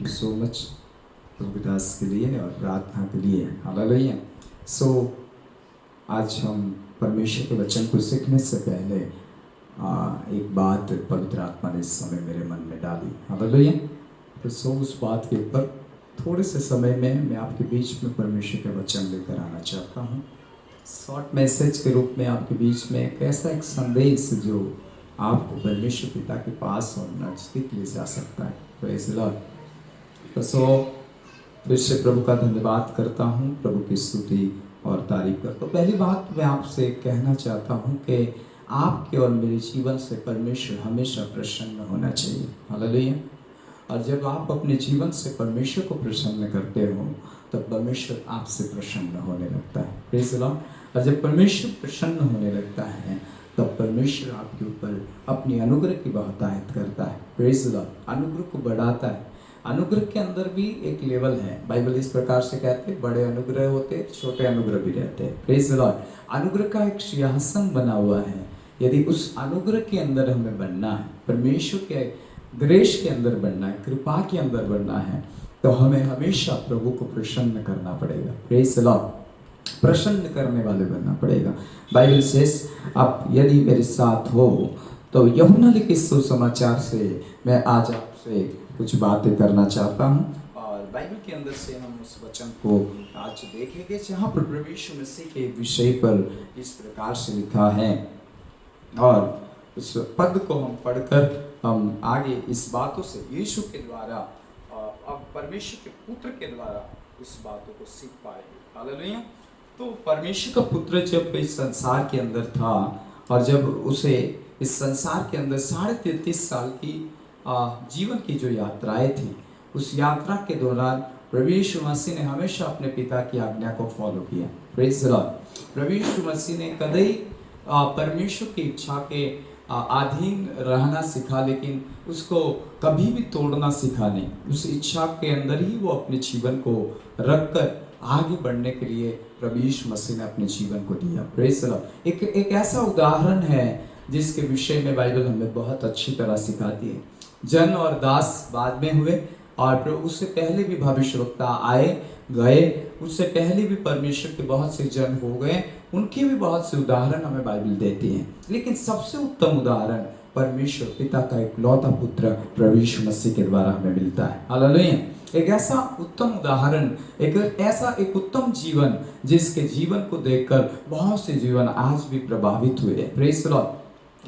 So much Prabhudas के लिए और प्रार्थना के लिए। हालेलुया। सो आज हम परमेश्वर के वचन को सीखने से पहले एक बात पवित्र आत्मा ने इस समय मेरे मन में डाली। हालेलुया। तो उस बात के ऊपर थोड़े से समय में मैं आपके बीच में परमेश्वर के वचन लेकर आना चाहता हूँ। शॉर्ट मैसेज के रूप में आपके बीच में एक ऐसा एक संदेश जो आपको परमेश्वर पिता के पास और नजदीक ले जा सकता है। Praise the Lord. तो फिर से प्रभु का धन्यवाद करता हूँ, प्रभु की स्तुति और तारीफ करता हूँ। पहली बात मैं आपसे कहना चाहता हूँ कि आपके और मेरे जीवन से परमेश्वर हमेशा प्रसन्न होना चाहिए। हालेलुया। और जब आप अपने जीवन से परमेश्वर को प्रसन्न करते हो तब परमेश्वर आपसे प्रसन्न होने लगता है। Praise the Lord. और जब परमेश्वर प्रसन्न होने लगता है तब परमेश्वर आपके ऊपर अपनी अनुग्रह की बहुतायत करता है। Praise the Lord. अनुग्रह को बढ़ाता है। अनुग्रह के अंदर भी एक लेवल है। बाइबल इस प्रकार से कहते हैं, बड़े अनुग्रह होते, छोटे अनुग्रह भी रहते हैं। Praise the Lord. अनुग्रह का एक सिंहासन बना हुआ है। यदि उस अनुग्रह के अंदर हमें बनना है, परमेश्वर के ग्रेस के अंदर बनना है, कृपा के अंदर बनना है, तो हमें हमेशा प्रभु को प्रसन्न करना पड़ेगा। Praise the Lord. प्रसन्न करने वाले बनना पड़ेगा। बाइबल से आप यदि मेरे साथ हो तो यूहन्ना लिखित सुसमाचार से मैं आज आपसे कुछ बातें करना चाहता हूँ और बाइबल के अंदर से हम उस वचन को आज देखेंगे जहाँ पर प्रभु यीशु मसीह के विषय पर इस प्रकार से लिखा है और उस पद को हम पढ़कर हम आगे इस बातों से यीशु के द्वारा अब परमेश्वर के पुत्र के द्वारा उस बातों को सीख पाएंगे। हालेलुया। तो परमेश्वर का पुत्र जब इस संसार के अंदर था और जब उसे इस संसार के अंदर 33.5 साल की जीवन की जो यात्राएं थी, उस यात्रा के दौरान प्रभु यीशु मसीह ने हमेशा अपने पिता की आज्ञा को फॉलो किया। Praise the lord. प्रभु यीशु मसीह ने कभी परमेश्वर की इच्छा के अधीन रहना सीखा, लेकिन उसको कभी भी तोड़ना सीखा नहीं। उस इच्छा के अंदर ही वो अपने जीवन को रखकर आगे बढ़ने के लिए प्रभु यीशु मसीह ने अपने जीवन को दिया। Praise the Lord. एक ऐसा उदाहरण है जिसके विषय में बाइबल हमें बहुत अच्छी तरह सिखाती है। जन और दास बाद में हुए और उससे पहले भी भविष्यवक्ता आए गए, उससे पहले भी परमेश्वर के बहुत से जन हो गए, उनके भी बहुत से उदाहरण हमें बाइबल देती है। लेकिन सबसे उत्तम उदाहरण परमेश्वर पिता का एक लौता पुत्र प्रभु यीशु मसीह के द्वारा हमें मिलता है। हालेलुया। एक ऐसा उत्तम उदाहरण, एक उत्तम जीवन जिसके जीवन को देखकर बहुत से जीवन आज भी प्रभावित हुए। Praise the Lord.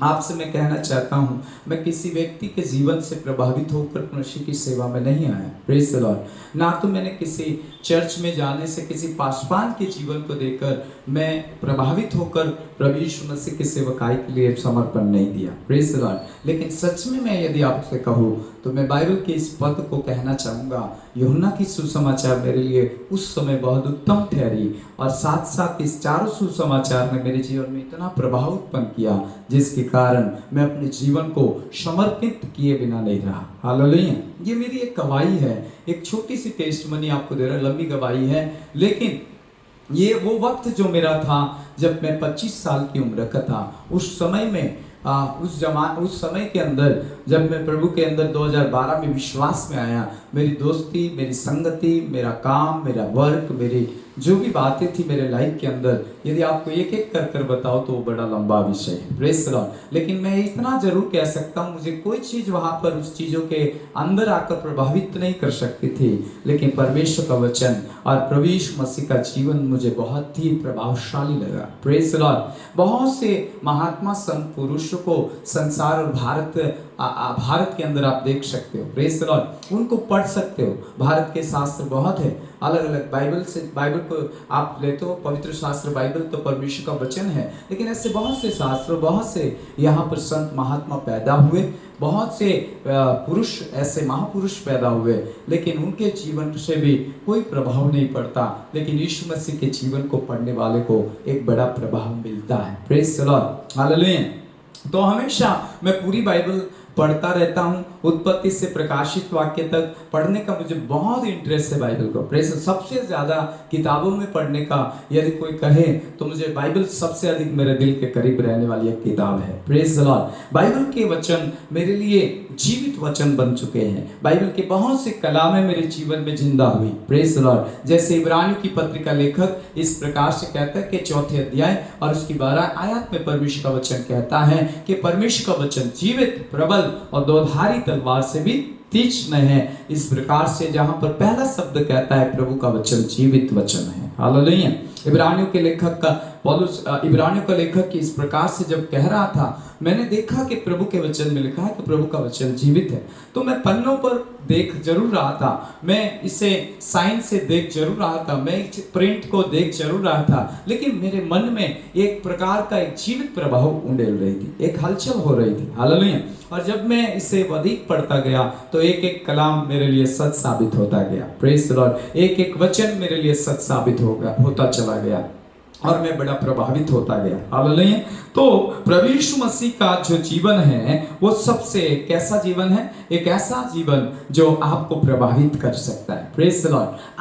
आपसे मैं कहना चाहता हूँ, मैं किसी व्यक्ति के जीवन से प्रभावित होकर मसीह की सेवा में नहीं आया। Praise the Lord. ना तो मैंने किसी चर्च में जाने से किसी पासवान के जीवन को देखकर मैं प्रभावित होकर प्रभु यीशु मसीह की सेवकाई के लिए समर्पण नहीं दिया। Praise the Lord. लेकिन सच में मैं यदि आपसे कहूँ तो मैं बाइबल के इस पद को कहना चाहूँगा, यूहन्ना की सुसमाचार मेरे लिए उस समय बहुत उत्तम ठहरी और साथ साथ इस चारों सुसमाचार ने मेरे जीवन में इतना प्रभाव उत्पन्न किया जिसके कारण मैं अपने जीवन को समर्पित किए बिना नहीं रहा। हालेलुया। ये मेरी एक गवाही है, एक छोटी सी टेस्टमनी आपको दे रहा, लंबी गवाही है, लेकिन ये वो वक्त जो मेरा था जब मैं 25 साल की उम्र का था, उस समय में उस समय के अंदर जब मैं प्रभु के अंदर 2012 में विश्वास में आया, मेरी दोस्ती, मेरी संगति, मेरा काम, मेरा वर्क, मेरी जो भी बातें थी मेरे लाइफ के अंदर, यदि आपको एक एक कर बताओ तो वो बड़ा लंबा विषय है। Praise the Lord. लेकिन मैं इतना जरूर कह सकता हूँ, मुझे कोई चीज़ वहाँ पर उस चीज़ों के अंदर आकर प्रभावित नहीं कर सकती थी, लेकिन परमेश्वर का वचन और प्रभु यीशु मसीह का जीवन मुझे बहुत ही प्रभावशाली लगा। Praise the Lord. बहुत से महात्मा संत पुरुषों को संसार और भारत के अंदर आप देख सकते हो। Praise the Lord. उनको पढ़ सकते हो। भारत के शास्त्र बहुत है, अलग अलग बाइबल को आप लेते हो, पवित्र शास्त्र बाइबल तो परमेश्वर का वचन है, लेकिन ऐसे बहुत से शास्त्र, बहुत से यहाँ पर संत महात्मा पैदा हुए, बहुत से पुरुष, ऐसे महापुरुष पैदा हुए, लेकिन उनके जीवन से भी कोई प्रभाव नहीं पड़ता, लेकिन यीशु मसीह के जीवन को पढ़ने वाले को एक बड़ा प्रभाव मिलता है। Praise the lord. हालेलुया। तो हमेशा मैं पूरी बाइबल पढ़ता रहता हूँ, उत्पत्ति से प्रकाशित वाक्य तक पढ़ने का मुझे बहुत इंटरेस्ट है बाइबल को। प्रेस सबसे ज़्यादा किताबों में पढ़ने का यदि कोई कहे तो मुझे बाइबल सबसे अधिक मेरे दिल के करीब रहने वाली एक किताब है। Press the Lord. बाइबल के वचन मेरे लिए जीवित वचन बन चुके हैं। बाइबल के बहुत से कलामें मेरे जीवन में जिंदा हुई। Press the Lord. जैसे इब्रानियों की पत्रिका लेखक इस प्रकार से कहता है कि 4 अध्याय और उसकी 12 आयत में परमेश्वर का वचन कहता है कि परमेश्वर का वचन जीवित, प्रबल और दोधारी तलवार से भी तीक्ष्ण है। इस प्रकार से जहां पर पहला शब्द कहता है प्रभु का वचन जीवित वचन है। हालेलुया। इब्रानियों के लेखक का पौलुस इब्रानियों का लेखक इस प्रकार से जब कह रहा था, मैंने देखा कि प्रभु के वचन में लिखा है कि प्रभु का वचन जीवित है, तो मैं पन्नों पर देख जरूर रहा था, मैं इसे साइंस से देख जरूर रहा था, मैं प्रिंट को देख जरूर रहा था, लेकिन मेरे मन में एक प्रकार का एक जीवित प्रभाव उंडेल रही थी, एक हलचल हो रही थी। हालेलुया। और जब मैं इसे अधिक पढ़ता गया तो एक एक कलाम मेरे लिए सच साबित होता गया। Praise the Lord. एक एक वचन मेरे लिए सच साबित होता चला गया और मैं बड़ा प्रभावित होता गया। हालेलुया। तो प्रभु यीशु मसीह का जो जीवन है वो सबसे कैसा जीवन है? एक ऐसा जीवन जो आपको प्रभावित कर सकता है। Praise the Lord.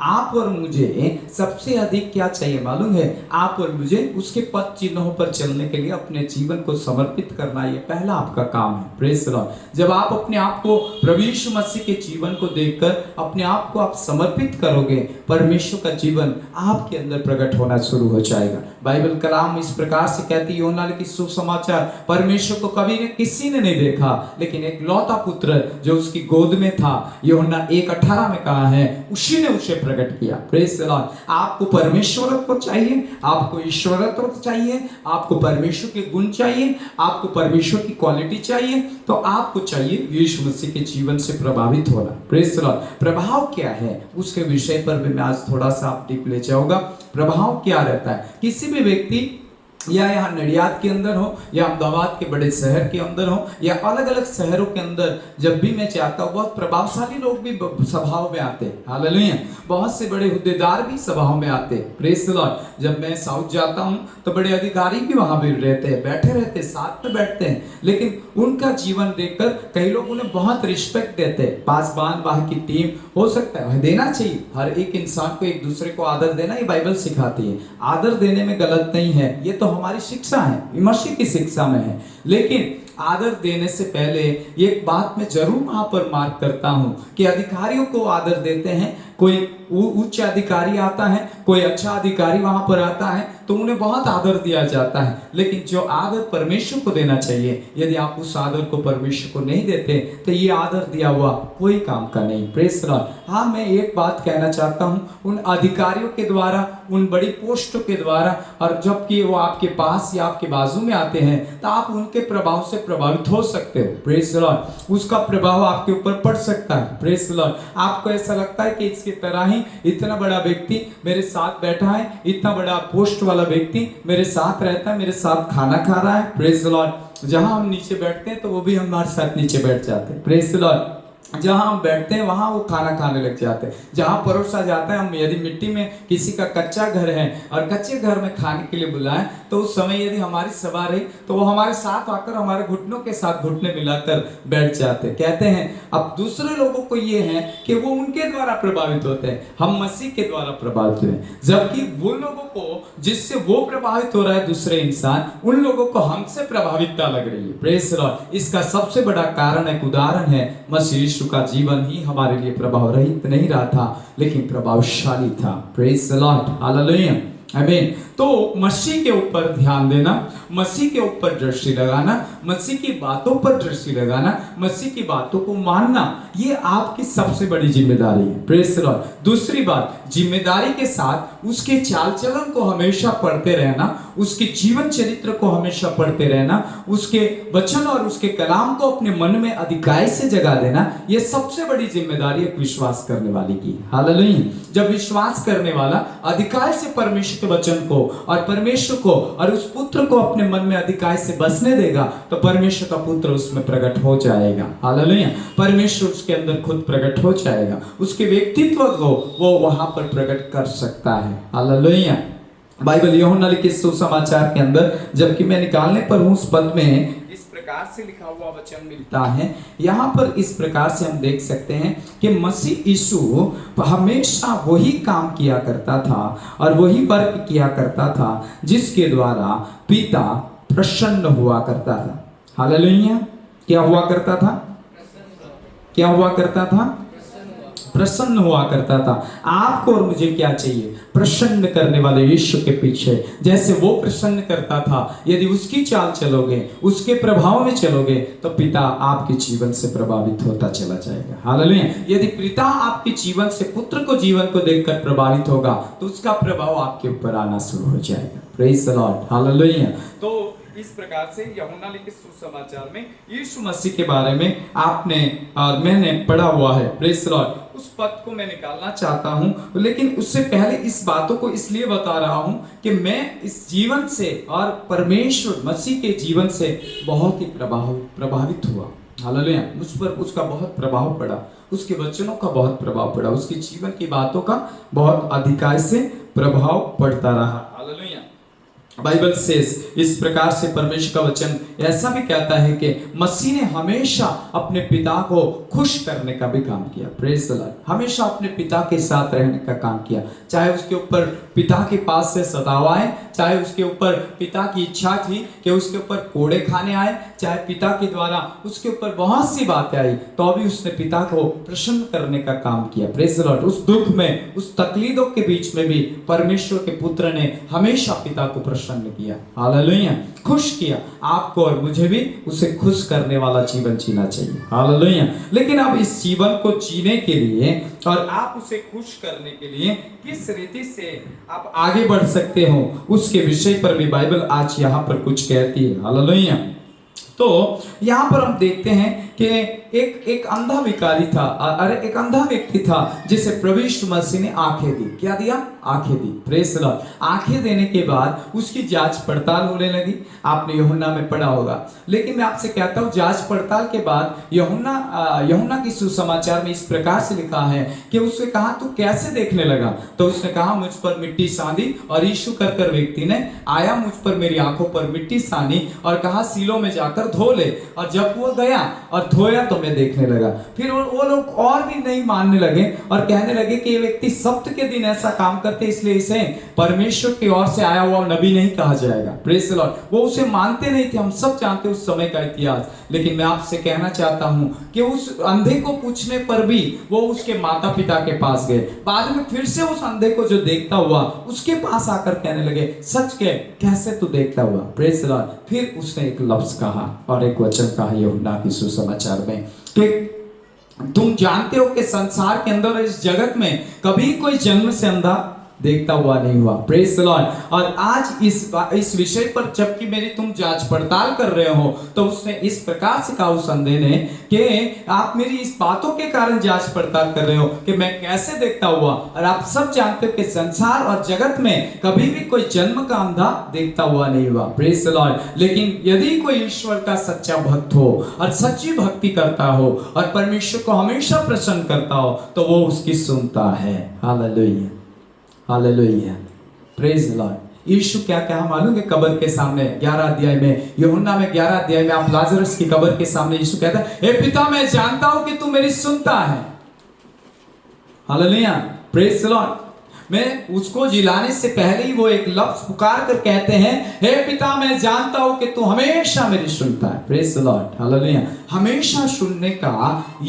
आप और मुझे सबसे अधिक क्या चाहिए मालूम है? आप और मुझे उसके पद चिन्हों पर चलने के लिए अपने जीवन को समर्पित करना, ये पहला आपका काम है। Praise the Lord. जब आप अपने आप को प्रभु यीशु मसीह के जीवन को देखकर अपने आप को आप समर्पित करोगे, परमेश्वर का जीवन आपके अंदर प्रकट होना शुरू हो जाएगा। बाइबल कलाम इस प्रकार से कहती है, यूहन्ना लिखित सुसमाचार, परमेश्वर को कभी किसी ने नहीं देखा, लेकिन एक लौता पुत्र जो उसकी गोद में था, यूहन्ना 1:18 में कहा है, उसी ने उसे प्रकट किया। Praise the Lord. आपको परमेश्वरत्व चाहिए, आपको ईश्वरत्व चाहिए, आपको परमेश्वर के गुण चाहिए, आपको परमेश्वर की क्वालिटी चाहिए, तो आपको चाहिए यीशु मसीह के जीवन से प्रभावित होना। Praise the Lord. प्रभाव क्या है उसके विषय पर भी मैं आज थोड़ा सा आप डीप ले जाऊंगा। प्रभाव क्या रहता है? किसी भी व्यक्ति या यहाँ नडियाद के अंदर हो या अहमदाबाद के बड़े शहर के अंदर हो या अलग अलग शहरों के अंदर, जब भी मैं चाहता हूँ, बहुत प्रभावशाली लोग भी सभाओं में आते हैं। हालेलुया। बहुत से बड़े हुद्देदार भी सभाओं में आते हैं। Praise the Lord. जब मैं साउथ जाता हूँ तो बड़े अधिकारी भी वहाँ भी रहते हैं, बैठे रहते हैं, साथ में बैठते हैं, लेकिन उनका जीवन देखकर कई लोग उन्हें बहुत रिस्पेक्ट देते हैं। पासबान वहाँ की टीम, हो सकता है देना चाहिए, हर एक इंसान को एक दूसरे को आदर देना ये बाइबल सिखाती है। आदर देने में गलत नहीं है, ये तो हमारी शिक्षा है, मसीह की शिक्षा में है। लेकिन आदर देने से पहले एक बात मैं जरूर वहां पर मार्क करता हूं कि अधिकारियों को आदर देते हैं। कोई उच्च अधिकारी आता है, कोई अच्छा अधिकारी वहां पर आता है तो उन्हें बहुत आदर दिया जाता है, लेकिन जो आदर परमेश्वर को देना चाहिए, यदि आप उस आदर को परमेश्वर को नहीं देते तो ये आदर दिया हुआ कोई काम का नहीं। Praise the Lord. हाँ, मैं एक बात कहना चाहता हूँ, उन अधिकारियों के द्वारा, उन बड़ी पोस्टों के द्वारा, और जबकि वो आपके पास या आपके बाजू में आते हैं तो आप उनके प्रभाव से प्रभावित हो सकते हो। Praise the Lord. उसका प्रभाव आपके ऊपर पड़ सकता है। Praise the Lord. आपको ऐसा लगता है कि इसकी तरह ही इतना बड़ा व्यक्ति मेरे साथ बैठा है, इतना बड़ा पोस्ट वाला व्यक्ति मेरे साथ रहता है, मेरे साथ खाना खा रहा है। Praise the Lord. जहां हम नीचे बैठते हैं तो वो भी हमारे साथ नीचे बैठ जाते हैं। Praise the Lord. जहां हम बैठते हैं वहां वो खाना खाने लग जाते हैं। जहां परोसा जाता है, हम यदि मिट्टी में किसी का कच्चा घर है और कच्चे घर में खाने के लिए बुलाएं तो उस समय यदि हमारी सभा रही तो वो हमारे साथ आकर हमारे घुटनों के साथ घुटने मिलाकर बैठ जाते। कहते हैं अब दूसरे लोगों को ये है कि वो उनके द्वारा प्रभावित होते हैं, हम मसीह के द्वारा प्रभावित हुए, जबकि वो लोगों को जिससे वो प्रभावित हो रहा है दूसरे इंसान, उन लोगों को हमसे प्रभावितता लग रही है। Praise the Lord. इसका सबसे बड़ा कारण, एक उदाहरण है, मसीह यीशु का जीवन ही हमारे लिए प्रभाव रहित नहीं रहा था, लेकिन प्रभावशाली था। Praise the lord. हालेलुया। आमीन। तो मसीह के ऊपर ध्यान देना, मसीह के ऊपर दृष्टि लगाना, मसीह की बातों पर दृष्टि लगाना, मसीह की बातों को मानना, ये आपकी सबसे बड़ी जिम्मेदारी है। Praise the Lord. दूसरी बात, जिम्मेदारी के साथ उसके चाल चलन को हमेशा पढ़ते रहना, उसके जीवन चरित्र को हमेशा पढ़ते रहना, उसके वचन और उसके कलाम को अपने मन में अधिकाई से जगा देना, ये सबसे बड़ी जिम्मेदारी एक विश्वास करने वाले की। हालेलुया। जब विश्वास करने वाला अधिकाई से परमेश्वर के वचन को और परमेश्वर को और उस पुत्र को अपने मन में अधिकाई से बसने देगा तो परमेश्वर का पुत्र उसमें प्रकट हो जाएगा। हालेलुया। परमेश्वर उसके अंदर खुद प्रकट हो जाएगा, उसके व्यक्तित्व को वो वहां पर प्रकट कर सकता है। हालेलुया। बाइबल यूहन्ना लिखित सुसमाचार के अंदर, जबकि मैं निकालने पर हूं उस पद में इस प्रकार से लिखा हुआ वचन मिलता है। यहाँ पर इस प्रकार से हम देख सकते हैं कि मसीह यीशु हमेशा वही काम किया करता था और वही वर्क किया करता था जिसके द्वारा पिता प्रसन्न हुआ करता था। हालेलुया। क्या हुआ करता था? क्या हुआ करता था? प्रसन्न हुआ करता था। आपको और मुझे क्या चाहिए? प्रसन्न करने वाले यीशु के पीछे जैसे वो प्रसन्न करता था, यदि उसकी चाल चलोगे, उसके प्रभाव में चलोगे, तो पिता आपके जीवन से प्रभावित होता चला जाएगा। हालेलुया। यदि पिता आपके जीवन से पुत्र को जीवन को देखकर प्रभावित होगा, तो उसका प्रभाव आपके ऊपर आना शुरू हो जाएगा। Praise the lord. हालेलुया। तो इस प्रकार से यूहन्ना लिखित सुसमाचार में यीशु मसीह के बारे में आपने और मैंने पढ़ा हुआ है। Praise the Lord. उस पद को मैं निकालना चाहता हूं, लेकिन उससे पहले इस बातों को इसलिए बता रहा हूं कि मैं इस जीवन से और परमेश्वर मसीह के जीवन से बहुत ही प्रभावित हुआ। हालेलुया। मुझ पर उसका बहुत प्रभाव पड़ा, उसके वचनों का बहुत प्रभाव पड़ा, उसके जीवन की बातों का बहुत अधिकाई से प्रभाव पड़ता रहा। हालेलुया। बाइबल सेज इस प्रकार से परमेश्वर का वचन ऐसा भी कहता है कि मसीह ने हमेशा अपने पिता को खुश करने का भी काम किया। Praise the Lord. हमेशा अपने पिता के साथ रहने का काम किया, चाहे उसके ऊपर पिता के पास से सताव आए, चाहे उसके ऊपर पिता की इच्छा थी कि उसके ऊपर कोड़े खाने आए, चाहे पिता के द्वारा उसके ऊपर बहुत सी बातें आई, तो अभी उसने पिता को प्रसन्न करने का काम किया। Praise the Lord. उस दुख में, उस तकलीफों के बीच में भी परमेश्वर के पुत्र ने हमेशा पिता को प्रसन्न किया। हालेलुया। खुश किया। आपको और मुझे भी उसे खुश करने वाला जीवन जीना चाहिए। हालेलुया। लेकिन अब इस जीवन को जीने के लिए और आप उसे खुश करने के लिए किस रीति से आप आगे बढ़ सकते हो, उसके विषय पर भी बाइबल आज यहाँ पर कुछ कहती है। हालेलुया। तो यहाँ पर हम देखते हैं कि एक अंधा भिखारी था, अरे एक अंधा व्यक्ति था जिसे प्रभु यीशु मसीह ने आंखें दी। क्या दिया? आंखें दी। Praise the Lord. आंखें देने के बाद उसकी जांच पड़ताल होने लगी। आपने यूहन्ना में पढ़ा होगा। लेकिन मैं आपसे कहता हूँ, जांच पड़ताल के बाद यूहन्ना की सुसमाचार में इस प्रकार से लिखा है कि उसने कहा तू कैसे देखने लगा? तो उसने कहा मुझ पर मिट्टी सानी, और यीशु कर व्यक्ति ने आया, मुझ पर मेरी आंखों पर मिट्टी सानी और कहा सीलों में जाकर धो ले। और जब वो गया और धोया तो मैं देखने लगा। फिर वो लोग और भी नहीं मानने लगे और कहने लगे कि ये व्यक्ति सप्त के दिन ऐसा काम करते, इसलिए इसे परमेश्वर की ओर से आया हुआ नबी नहीं कहा जाएगा। Praise the Lord. वो उसे मानते नहीं थे। हम सब जानते उस समय का इतिहास। लेकिन मैं आपसे कहना चाहता हूं कि उस अंधे को पूछने पर भी वो उसके माता पिता के पास गए। बाद में फिर से उस अंधे को जो देखता हुआ उसके पास आकर कहने लगे सच के कैसे तू देखता हुआ? Praise the Lord. फिर उसने एक लफ्ज कहा और एक वचन कहा यूहन्ना की सुसमाचार में कि तुम जानते हो कि संसार के अंदर, इस जगत में कभी कोई जन्म से अंधा देखता हुआ नहीं हुआ। Praise the Lord. और आज इस विषय पर जबकि मेरी तुम जांच पड़ताल कर रहे हो, तो उसने इस प्रकार से कहा उस अंधे ने कि आप मेरी इस बातों के कारण जांच पड़ताल कर रहे हो कि मैं कैसे देखता हुआ, और आप सब जानते हो कि संसार और जगत में कभी भी कोई जन्म का अंधा देखता हुआ नहीं हुआ। Praise the Lord. लेकिन यदि कोई ईश्वर का सच्चा भक्त हो और सच्ची भक्ति करता हो और परमेश्वर को हमेशा प्रसन्न करता हो, तो वो उसकी सुनता है। Hallelujah. Hallelujah. Praise the lord. Yeshu क्या कहा मालूम है? कब्र के सामने 11 अध्याय में, यूहन्ना में 11 अध्याय में आप लाजरस की कब्र के सामने यीशु कहता है हे पिता मैं जानता हूं कि तू मेरी सुनता है। हालेलुया। Praise the Lord. मैं उसको जिलाने से पहले ही वो एक लफ्ज पुकार कर कहते हैं हे पिता मैं जानता हूं कि तू हमेशा मेरी सुनता है। Praise the lord. हालेलुया। हमेशा सुनने का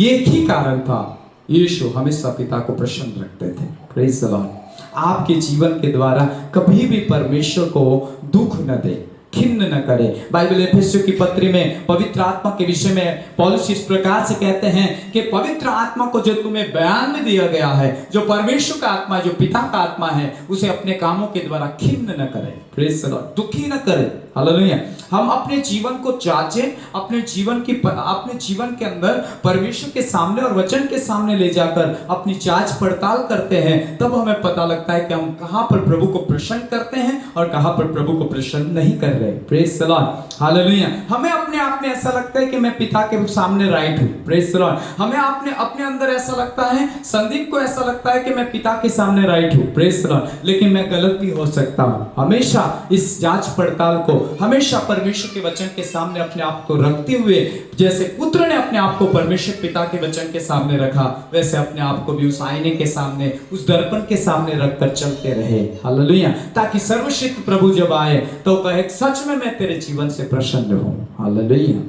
एक ही कारण था, यीशु हमेशा पिता को प्रसन्न रखते थे। Praise the Lord. आपके जीवन के द्वारा कभी भी परमेश्वर को दुख न दे, खिन्न न करे। बाइबल एफेसियों की पत्री में पवित्र आत्मा के विषय में पौलुस इस प्रकार से कहते हैं कि पवित्र आत्मा को जो तुम्हें बयान में दिया गया है, जो परमेश्वर का आत्मा, जो पिता का आत्मा है, उसे अपने कामों के द्वारा खिन्न न करे। Praise the Lord. दुखी न करे। हालेलुया। हम अपने जीवन को जांचें, अपने जीवन के अंदर परमेश्वर के सामने और वचन के सामने ले जाकर अपनी जांच पड़ताल करते हैं, तब हमें पता लगता है कि हम कहां पर प्रभु को प्रसन्न करते हैं और कहां पर प्रभु को प्रसन्न नहीं कर रहे। Praise the lord. हालेलुया। हमें अपने अपने आप में ऐसा लगता है कि मैं पिता के सामने राइट हूँ, प्रेज द लॉर्ड। हमें अपने अंदर ऐसा लगता है, संदीप को ऐसा लगता है कि मैं पिता के सामने राइट हूँ, प्रेज द लॉर्ड, लेकिन मैं गलत भी हो सकता हूँ। हमेशा इस जांच पड़ताल को हमेशा परमेश्वर के वचन के सामने अपने आप को रखते हुए, जैसे पुत्र ने अपने आप को परमेश्वर पिता के वचन के सामने रखा, वैसे अपने आप को भी उस आईने के सामने, उस दर्पण के सामने रखकर चलते रहे। हालेलुया। ताकि सर्वशक्ति प्रभु जब आए तो कहे सच में मैं तेरे जीवन से प्रसन्न हूं। हालेलुया।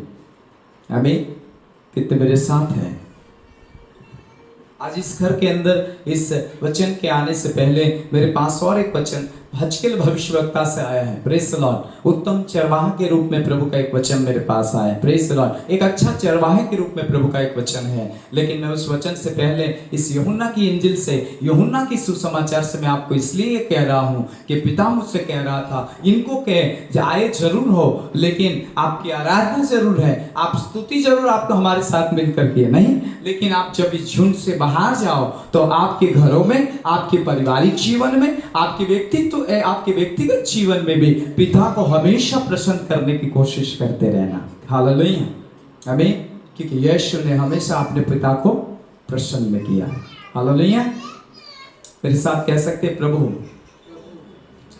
आमीन। कितने मेरे साथ हैं? आज इस घर के अंदर इस वचन के आने से पहले मेरे पास और एक वचन हजकेल भविष्यवक्ता से आया है, प्रेज द लॉर्ड। उत्तम चरवाहा के रूप में प्रभु का एक वचन मेरे पास आया है, प्रेज द लॉर्ड। एक अच्छा चरवाहे के रूप में प्रभु का एक वचन है। लेकिन मैं उस वचन से पहले इस यूहन्ना की इंजिल से, यूहन्ना की सुसमाचार से मैं आपको इसलिए कह रहा हूं कि पिता मुझसे कह रहा था, इनको कह आए जरूर हो लेकिन आपकी आराधना जरूर है, आप स्तुति जरूर आपको हमारे साथ मिलकर किए नहीं, लेकिन आप जब इस झुंड से बाहर जाओ तो आपके घरों में, आपके पारिवारिक जीवन में, आपके व्यक्तिगत जीवन में भी पिता को हमेशा प्रसन्न करने की कोशिश करते रहना। हालेलुया। आमीन। क्योंकि यीशु ने हमेशा अपने पिता को प्रसन्न किया। हालेलुया। मेरे साथ कह सकते, प्रभु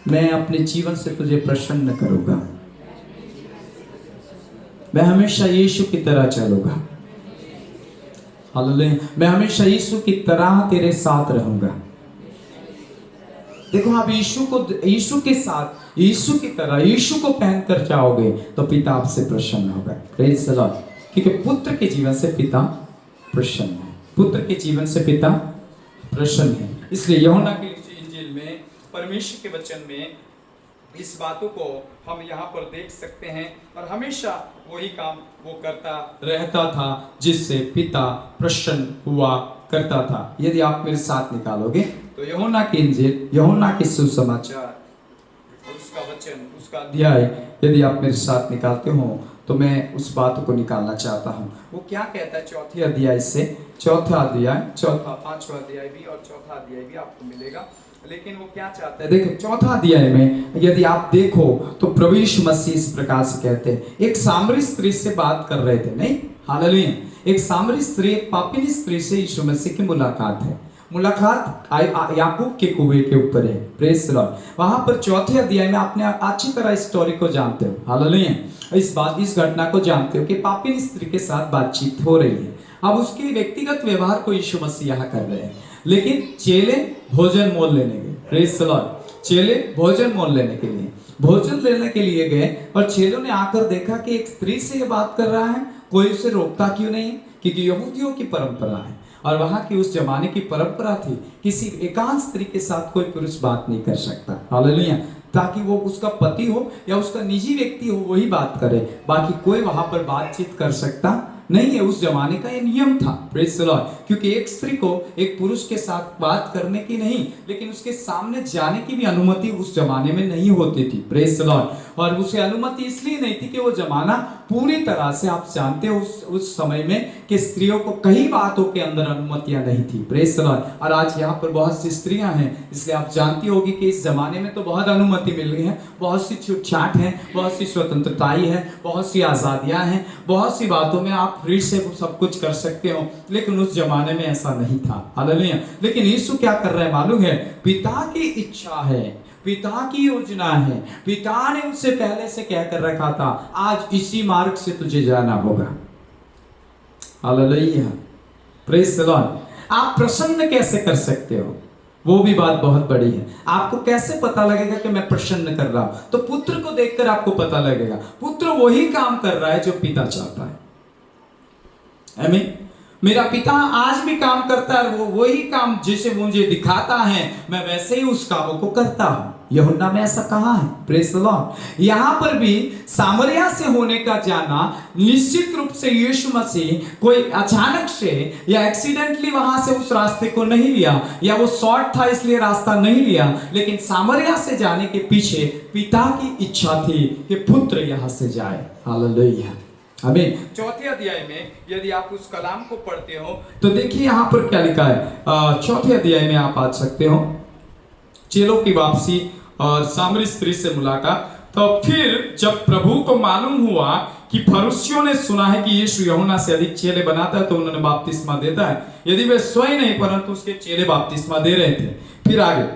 मैं अपने जीवन से तुझे प्रसन्न करूंगा, मैं हमेशा यीशु की तरह चलूंगा। हालेलुया। मैं हमेशा यीशु की तरह तेरे साथ रहूंगा। देखो, आप यीशु के साथ, यीशु की तरह, यीशु को पहनकर जाओगे तो पिता आपसे प्रसन्न होगा। Praise the Lord. क्योंकि पुत्र के जीवन से पिता प्रसन्न है, पुत्र के जीवन से पिता प्रसन्न है। इसलिए यूहन्ना की इंजील में, परमेश्वर के वचन में इस बातों को हम यहाँ पर देख सकते हैं। और हमेशा वही काम वो करता रहता था जिससे पिता प्रसन्न हुआ करता था। यदि आप मेरे साथ निकालोगे तो यूहन्ना की इंजील, यूहन्ना की सुसमाचार, उसका वचन, उसका अध्याय यदि आप मेरे साथ निकालते हो तो मैं उस बात को निकालना चाहता हूँ। वो क्या कहता है चौथे अध्याय से, चौथा अध्याय, पांचवा अध्याय भी और चौथा अध्याय भी आपको मिलेगा। लेकिन वो क्या चाहता है, देखो चौथा अध्याय में यदि आप देखो तो प्रभु यीशु मसीह इस प्रकार से कहते हैं, एक सामरी स्त्री से बात कर रहे थे, नहीं? हालेलुया। एक सामरी स्त्री, एक पापिनी स्त्री से यीशु मसीह की मुलाकात है। मुलाकात याकूब के कुएं के ऊपर है, प्रेज द लॉर्ड। वहां पर चौथे अध्याय में आपने अच्छी तरह स्टोरी को जानते हो। हालेलुया। इस घटना को जानते हो कि पापिनी स्त्री के साथ बातचीत हो रही है। अब उसके व्यक्तिगत व्यवहार को यीशु मसीह यहाँ कर रहे हैं, लेकिन चेले भोजन मोल लेने गए, प्रेज द लॉर्ड। चेले भोजन मोल लेने के लिए, भोजन लेने के लिए गए और चेलों ने आकर देखा कि एक स्त्री से ये बात कर रहा है, कोई उसे रोकता क्यों नहीं? क्योंकि यहूदियों की परंपरा है और वहां की उस जमाने की परंपरा थी, किसी एकांत स्त्री के साथ कोई पुरुष बात नहीं कर सकता। हालेलुया। ताकि वो उसका पति हो या उसका निजी व्यक्ति हो वही बात करे, बाकी कोई वहां पर बातचीत कर सकता नहीं है। उस जमाने का ये नियम था, प्रेज द लॉर्ड। क्योंकि एक स्त्री को एक पुरुष के साथ बात करने की नहीं, लेकिन उसके सामने जाने की भी अनुमति उस जमाने में नहीं होती थी, प्रेज द लॉर्ड। और उसे अनुमति इसलिए नहीं थी कि वो जमाना पूरी तरह से, आप जानते हो उस समय में कि स्त्रियों को कई बातों के अंदर अनुमतियां नहीं थी, प्रेज द लॉर्ड। और आज यहाँ पर बहुत सी स्त्रियां हैं, इसलिए आप जानती होगी कि इस जमाने में तो बहुत अनुमति मिल रही है, बहुत सी छूट-छाट है, बहुत सी स्वतंत्रताएं है, बहुत सी आजादियां हैं, बहुत सी बातों में आप फ्री से सब कुछ कर सकते हो। लेकिन उस जमाने में ऐसा नहीं था। हालेलुया। लेकिन यीशु क्या कर रहे हैं मालूम है? पिता की इच्छा है, पिता की योजना है, पिता ने उनसे पहले से कह कर रखा था, आज इसी मार्ग से तुझे जाना होगा। हालेलुया। Praise the Lord. आप प्रसन्न कैसे कर सकते हो, वो भी बात बहुत बड़ी है। आपको कैसे पता लगेगा कि मैं प्रसन्न कर रहा हूं? तो पुत्र को देखकर आपको पता लगेगा। पुत्र वही काम कर रहा है जो पिता चाहता है। आमीन। मेरा पिता आज भी काम करता है, वो वही काम जिसे मुझे दिखाता है, मैं वैसे ही उस कामों को करता हूं। यूहन्ना में ऐसा कहा है, प्रेज द लॉर्ड। यहां पर भी सामरिया से होने का जाना निश्चित रूप से यीशु मसीह कोई अचानक से या एक्सीडेंटली वहां से उस रास्ते को नहीं लिया, या वो शॉर्ट था इसलिए रास्ता नहीं लिया, लेकिन सामरिया से जाने के पीछे पिता की इच्छा थी कि पुत्र यहां से जाए। हालेलुया। आमीन। चौथे अध्याय में यदि आप उस कलाम को पढ़ते हो तो देखिए यहां पर क्या लिखा है। चौथे अध्याय में आप आ सकते हो, चेलों की वापसी और सामरी स्त्री से मुलाकात। तो फिर जब प्रभु को मालूम हुआ कि फरीसियों ने सुना है कि यीशु यूहन्ना से अधिक चेले बनाता है तो उन्होंने बपतिस्मा देता है, यदि वे स्वयं नहीं परंतु उसके चेले बपतिस्मा दे रहे थे। फिर आगे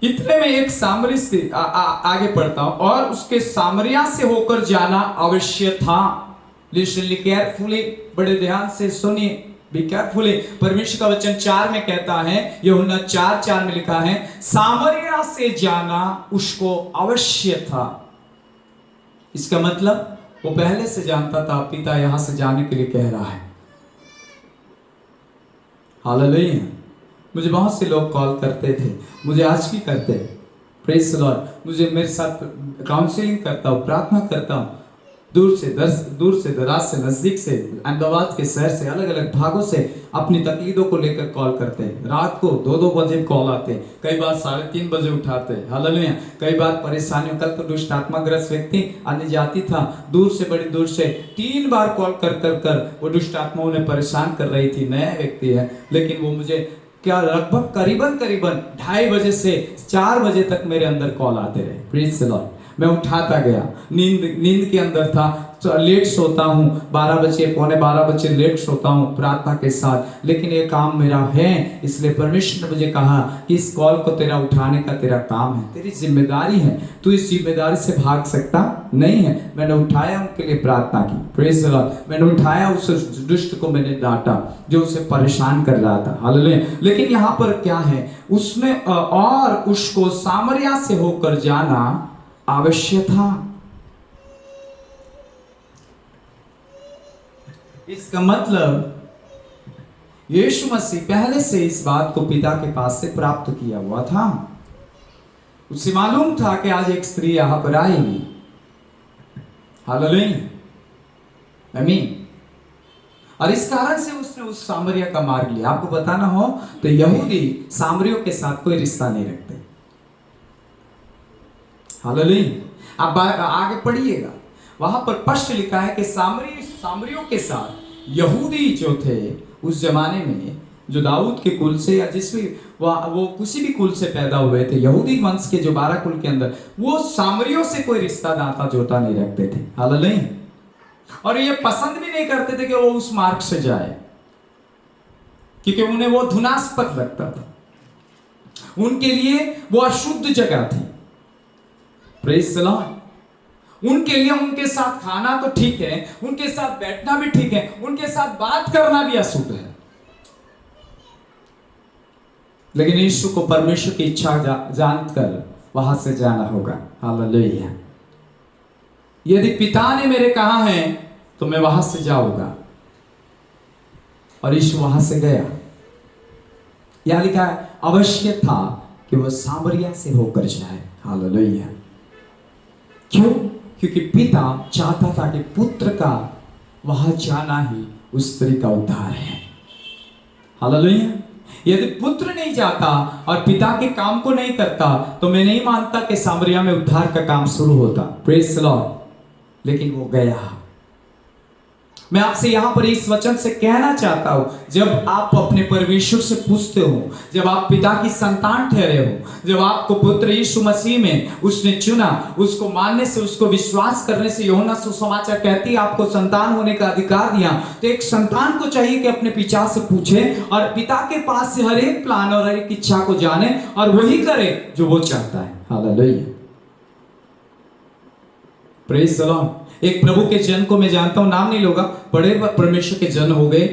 इतने में एक सामरी से आगे पढ़ता हूं, और उसके सामरिया से होकर जाना अवश्य था। लिसन केयरफुली, बड़े ध्यान से सुनिए, बी केयरफुली। परमेश्वर का वचन 4 में कहता है, यूहन्ना 4:4 में लिखा है, सामरिया से जाना उसको अवश्य था। इसका मतलब वो पहले से जानता था पिता यहां से जाने के लिए कह रहा है। हालेलुया। मुझे बहुत से लोग कॉल करते थे, मुझे आज भी करते हैं, प्रेज द लॉर्ड। मुझे मेरे साथ काउंसलिंग करता हूँ, प्रार्थना करता हूँ, दूर से दराज से, नजदीक से, अहमदाबाद के शहर से, अलग अलग भागों से अपनी तकलीफों को लेकर कॉल करते हैं। रात को 2-2 बजे कॉल आते हैं, कई बार 3:30 बजे उठाते हैं। हालेलुया। कई बार परेशानियों, कल तो दुष्ट आत्माग्रस्त व्यक्ति अन्य जाति था, दूर से, बड़ी दूर से 3 बार कॉल कर वो दुष्ट आत्माओं ने परेशान कर रही थी। नया व्यक्ति है, लेकिन वो मुझे क्या लगभग करीबन 2:30 बजे से 4 बजे तक मेरे अंदर कॉल आते रहे। Praise the Lord. मैं उठाता गया, नींद के अंदर था, तो लेट सोता हूँ, 12 बजे, 11:45 लेट सोता हूँ प्रार्थना के साथ, लेकिन ये काम मेरा है। इसलिए परमेश्वर ने मुझे कहा कि इस कॉल को तेरा उठाने का तेरा काम है, तेरी जिम्मेदारी है, तू इस जिम्मेदारी से भाग सकता नहीं है। मैंने उठाया, उनके लिए प्रार्थना की। Praise the Lord. मैंने उठाया, उस दुष्ट को मैंने डांटा जो उसे परेशान कर रहा था। हालेलुया। लेकिन यहाँ पर क्या है, उसने और उसको सामरिया से होकर जाना आवश्यक था। इसका मतलब यीशु मसीह पहले से इस बात को पिता के पास से प्राप्त किया हुआ था। उसे मालूम था कि आज एक स्त्री यहां पर आएगी। हालेलुया, आमीन। और इस कारण से उसने उस सामरिया का मार्ग लिया। आपको बताना हो तो यहूदी सामरियों के साथ कोई रिश्ता नहीं रखते। हालेलुया। आप आगे पढ़िएगा, वहां पर स्पष्ट लिखा है कि सामरियों के साथ यहूदी जो थे उस जमाने में, जो दाऊद के कुल से या जिसमें वो किसी भी कुल से पैदा हुए थे, यहूदी वंश के जो 12 कुल के अंदर, वो सामरियों से कोई रिश्ता नाता जोता नहीं रखते थे। हालेलुया। और ये पसंद भी नहीं करते थे कि वो उस मार्ग से जाए, क्योंकि उन्हें वो धुनास्पद लगता था। उनके लिए वो अशुद्ध जगह थी। Praise the Lord. उनके लिए उनके साथ खाना तो ठीक है, उनके साथ बैठना भी ठीक है, उनके साथ बात करना भी अशुद्ध है। लेकिन यीशु को परमेश्वर की इच्छा जानकर वहां से जाना होगा। हालेलुया। यदि पिता ने मेरे कहा है तो मैं वहां से जाऊंगा, और यीशु वहां से गया। यह लिखा है, अवश्य था कि वह सामरिया से होकर जाए। हालेलुया। क्यों? क्योंकि पिता चाहता था कि पुत्र का वहां जाना ही उस स्त्री का उद्धार है। हालेलुया। यदि पुत्र नहीं जाता और पिता के काम को नहीं करता तो मैं नहीं मानता कि सामरिया में उद्धार का काम शुरू होता। Praise the Lord. लेकिन वो गया। मैं आपसे यहां पर इस वचन से कहना चाहता हूं, जब आप अपने परमेश्वर से पूछते हो, जब आप पिता की संतान ठहरे हो, जब आपको पुत्र यीशु मसीह में उसने चुना, उसको मानने से, उसको विश्वास करने से, यूहन्ना सुसमाचार कहती है आपको संतान होने का अधिकार दिया, तो एक संतान को चाहिए कि अपने पिता से पूछे और पिता के पास से हर एक प्लान और हर एक इच्छा को जाने और वही करे जो वो चाहता है। हालेलुया। Praise the Lord. एक प्रभु के जन को मैं जानता हूं, नाम नहीं लूंगा, बड़े परमेश्वर के जन हो गए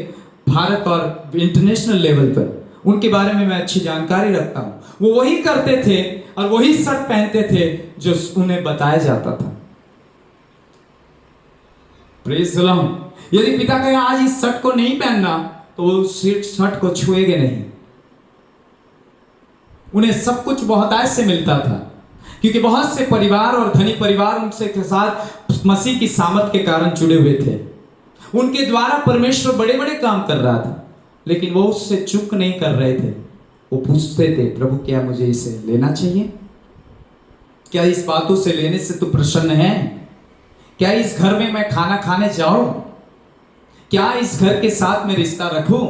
भारत और इंटरनेशनल लेवल पर, उनके बारे में मैं अच्छी जानकारी रखता हूं। वो वही करते थे और वही शर्ट पहनते थे जो उन्हें बताया जाता था। Praise the Lord. यदि पिता कहे आज इस शर्ट को नहीं पहनना तो वो शर्ट को छुएंगे नहीं। उन्हें सब कुछ बहुतायत से मिलता था, क्योंकि बहुत से परिवार और धनी परिवार उनसे के साथ मसीह की सामर्थ के कारण जुड़े हुए थे। उनके द्वारा परमेश्वर बड़े बड़े काम कर रहा था, लेकिन वो उससे चूक नहीं कर रहे थे। वो पूछते थे, प्रभु क्या मुझे इसे लेना चाहिए? क्या इस बातों से लेने से तू प्रसन्न है? क्या इस घर में मैं खाना खाने जाऊं? क्या इस घर के साथ मैं रिश्ता रखूं?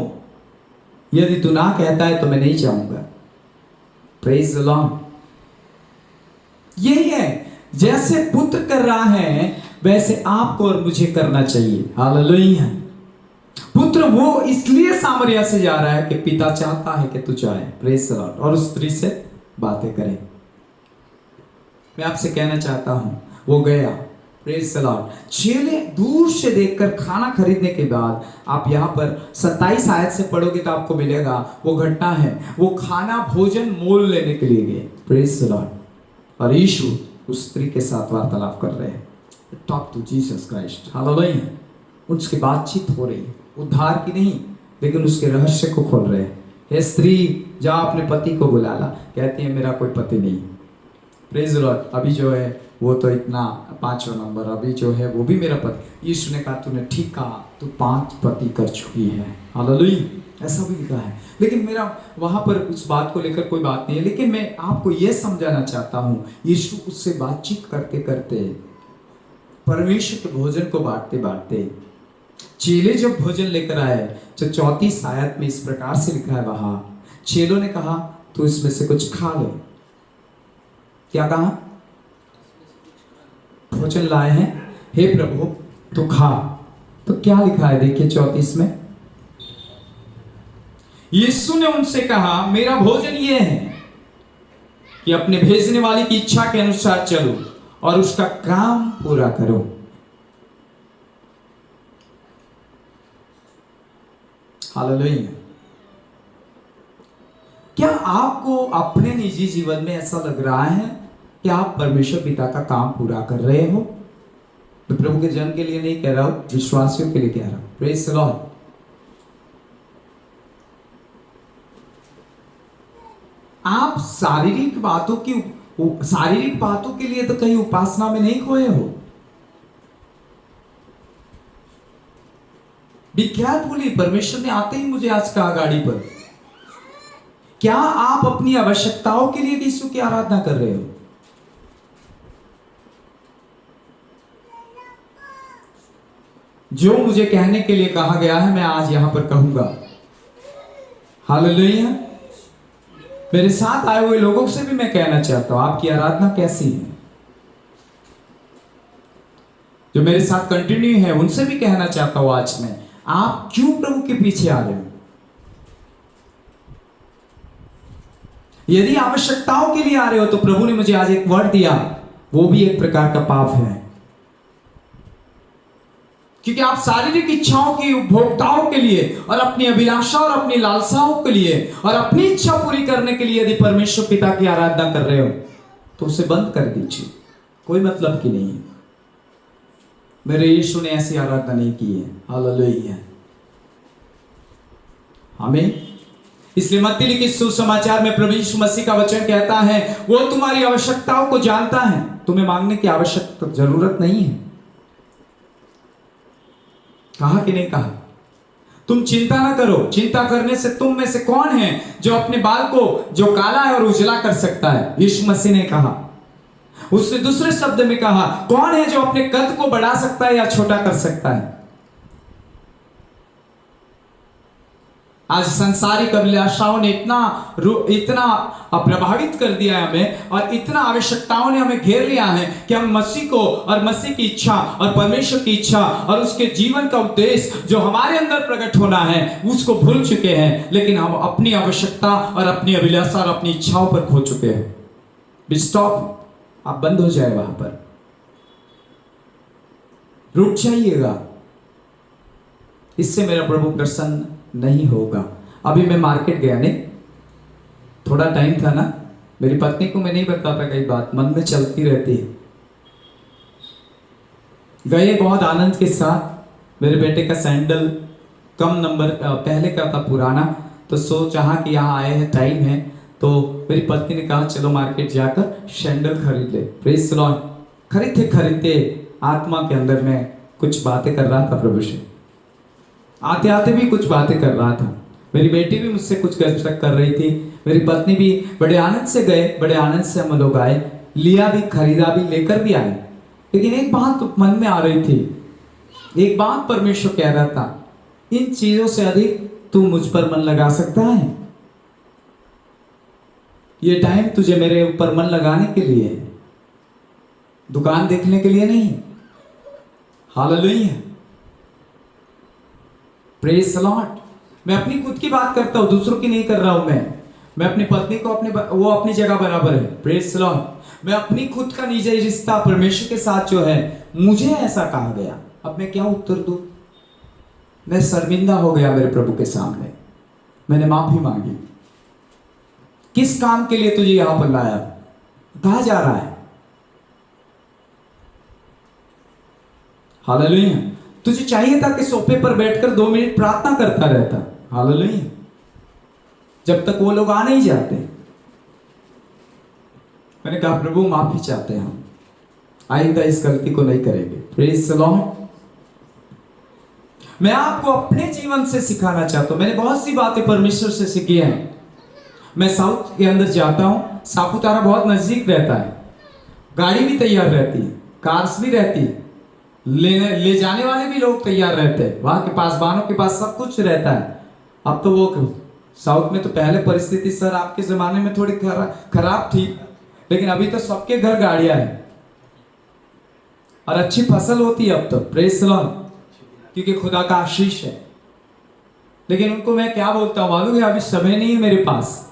यदि तू ना कहता है तो मैं नहीं जाऊंगा। Praise the Lord. यही है, जैसे पुत्र कर रहा है वैसे आपको और मुझे करना चाहिए। हालेलुया। पुत्र वो इसलिए सामरिया से जा रहा है कि पिता चाहता है कि तू जाए, प्रेज द लॉर्ड, और उस स्त्री से बातें करे। मैं आपसे कहना चाहता हूं, वो गया, प्रेज द लॉर्ड। चेले दूर से देखकर खाना खरीदने के बाद, आप यहाँ पर 27 आयत से पढ़ोगे तो आपको मिलेगा वो घटना है, वो खाना भोजन मोल लेने के लिए गए, प्रेज द लॉर्ड। और यीशु उस स्त्री के साथ वार्तालाप कर रहे हैं, talk to Jesus Christ. Hallelujah. उसकी बातचीत हो रही है, उद्धार की नहीं, लेकिन उसके रहस्य को खोल रहे हैं। हे स्त्री, जा अपने पति को बुला ला। कहती है मेरा कोई पति नहीं, प्रेज द लॉर्ड। अभी जो है वो तो इतना 5वां नंबर, अभी जो है वो भी मेरा पति। यीशु ने कहा तूने ठीक कहा, तू 5 पति कर चुकी है। हालेलुया। ऐसा भी लिखा है, लेकिन मेरा वहां पर उस बात को लेकर कोई बात नहीं है, लेकिन मैं आपको यह समझाना चाहता हूं, यीशु उससे बातचीत करते करते, परमेश्वर के भोजन को बांटते बांटते, चेले जब भोजन लेकर आए, जो 34 आयत में इस प्रकार से लिखा है, वहां चेलों ने कहा तू इसमें से कुछ खा ले। क्या कहा? भोजन लाए हैं, हे प्रभु तू खा। तो क्या लिखा है देखिए 34 में, यीशु ने उनसे कहा मेरा भोजन यह है कि अपने भेजने वाले की इच्छा के अनुसार चलो और उसका काम पूरा करो। हालेलुया। क्या आपको अपने निजी जीवन में ऐसा लग रहा है कि आप परमेश्वर पिता का काम पूरा कर रहे हो? मैं प्रभु के जन के लिए नहीं कह रहा हूं, विश्वासियों के लिए कह रहा हूं, प्रेज द लॉर्ड। आप शारीरिक बातों के लिए तो कहीं उपासना में नहीं खोए हो। बी केयरफुली, परमेश्वर ने आते ही मुझे आज कहा गाड़ी पर, क्या आप अपनी आवश्यकताओं के लिए यीशु की आराधना कर रहे हो? जो मुझे कहने के लिए कहा गया है मैं आज यहां पर कहूंगा। हालेलुया। मेरे साथ आए हुए लोगों से भी मैं कहना चाहता हूं, आपकी आराधना कैसी है? जो मेरे साथ कंटिन्यू है उनसे भी कहना चाहता हूं आज मैं, आप क्यों प्रभु के पीछे आ रहे हो? यदि आवश्यकताओं के लिए आ रहे हो तो प्रभु ने मुझे आज एक वर्ड दिया, वो भी एक प्रकार का पाप है, क्योंकि आप शारीरिक इच्छाओं की उपभोक्ताओं के लिए और अपनी अभिलाषा और अपनी लालसाओं के लिए और अपनी इच्छा पूरी करने के लिए यदि परमेश्वर पिता की आराधना कर रहे हो तो उसे बंद कर दीजिए, कोई मतलब की नहीं है। मेरे यीशु ने ऐसी आराधना नहीं की है। हालेलुया। आमीन। इसलिए मत्ती लिखित सुसमाचार में प्रभु यीशु मसीह का वचन कहता है वो तुम्हारी आवश्यकताओं को जानता है, तुम्हें मांगने की आवश्यकता जरूरत नहीं है। कहा कि नहीं कहा? तुम चिंता ना करो, चिंता करने से तुम में से कौन है जो अपने बाल को जो काला है और उजला कर सकता है? यीशु मसीह ने कहा। उसने दूसरे शब्द में कहा कौन है जो अपने कद को बढ़ा सकता है या छोटा कर सकता है? आज सांसारिक अभिलाषाओं ने इतना प्रभावित कर दिया है हमें, और इतना आवश्यकताओं ने हमें घेर लिया है कि हम मसीह को और मसीह की इच्छा और परमेश्वर की इच्छा और उसके जीवन का उद्देश्य जो हमारे अंदर प्रकट होना है उसको भूल चुके हैं। लेकिन हम अपनी आवश्यकता और अपनी अभिलाषा और अपनी इच्छाओं पर खो चुके हैं। स्टॉप, आप बंद हो जाए, वहां पर रुक जाइएगा, इससे मेरा प्रभु प्रसन्न नहीं होगा। अभी मैं मार्केट गया, नहीं थोड़ा टाइम था ना, मेरी पत्नी को मैं नहीं बताता, कई बात मन में चलती रहती है। गए बहुत आनंद के साथ, मेरे बेटे का सैंडल कम नंबर पहले का था, पुराना, तो सोचा कि यहाँ आए हैं, टाइम है, तो मेरी पत्नी ने कहा चलो मार्केट जाकर सैंडल खरीद ले। Praise the Lord. खरीदते आत्मा के अंदर में कुछ बातें कर रहा था प्रभु से, आते आते भी कुछ बातें कर रहा था। मेरी बेटी भी मुझसे कुछ गपशप कर रही थी, मेरी पत्नी भी बड़े आनंद से गए, बड़े आनंद से हम लोग आए, लिया भी, खरीदा भी, लेकर भी आए। लेकिन एक बात मन में आ रही थी, एक बात परमेश्वर कह रहा था, इन चीजों से अधिक तू मुझ पर मन लगा सकता है? ये टाइम तुझे मेरे ऊपर मन लगाने के लिए है, दुकान देखने के लिए नहीं। Hallelujah, praise the Lord. मैं अपनी खुद की बात करता हूं, दूसरों की नहीं कर रहा हूं। मैं अपनी पत्नी को वो अपनी जगह बराबर है, प्रेज द लॉर्ड। मैं अपनी खुद का निजी रिश्ता परमेश्वर के साथ जो है, मुझे ऐसा कहा गया, अब मैं क्या उत्तर दूं? मैं शर्मिंदा हो गया मेरे प्रभु के सामने, मैंने माफी मांगी। किस काम के लिए तुझे यहां पर लाया, कहा जा रहा है? हालेलुया। तुझे चाहिए था कि सोफे पर बैठकर 2 मिनट प्रार्थना करता रहता, हालेलुया, जब तक वो लोग आ नहीं जाते। मैंने कहा प्रभु माफी चाहते हैं हम, आइंदा इस गलती को नहीं करेंगे, प्रेज द लॉर्ड। मैं आपको अपने जीवन से सिखाना चाहता हूं। मैंने बहुत सी बातें परमेश्वर से सीखी हैं। मैं साउथ के अंदर जाता हूं, सापुतारा बहुत नजदीक रहता है, गाड़ी भी तैयार रहती है, कार्स भी रहती है, ले जाने वाले भी लोग तैयार रहते हैं, वहां के पास वाहनों के पास सब कुछ रहता है। अब तो वो साउथ में तो पहले परिस्थिति सर आपके जमाने में थोड़ी खराब थी, लेकिन अभी तो सबके घर गाड़ियां हैं और अच्छी फसल होती है अब तो, प्रेज द लॉर्ड, क्योंकि खुदा का आशीष है। लेकिन उनको मैं क्या बोलता हूं मालूम है? अभी समय नहीं है मेरे पास,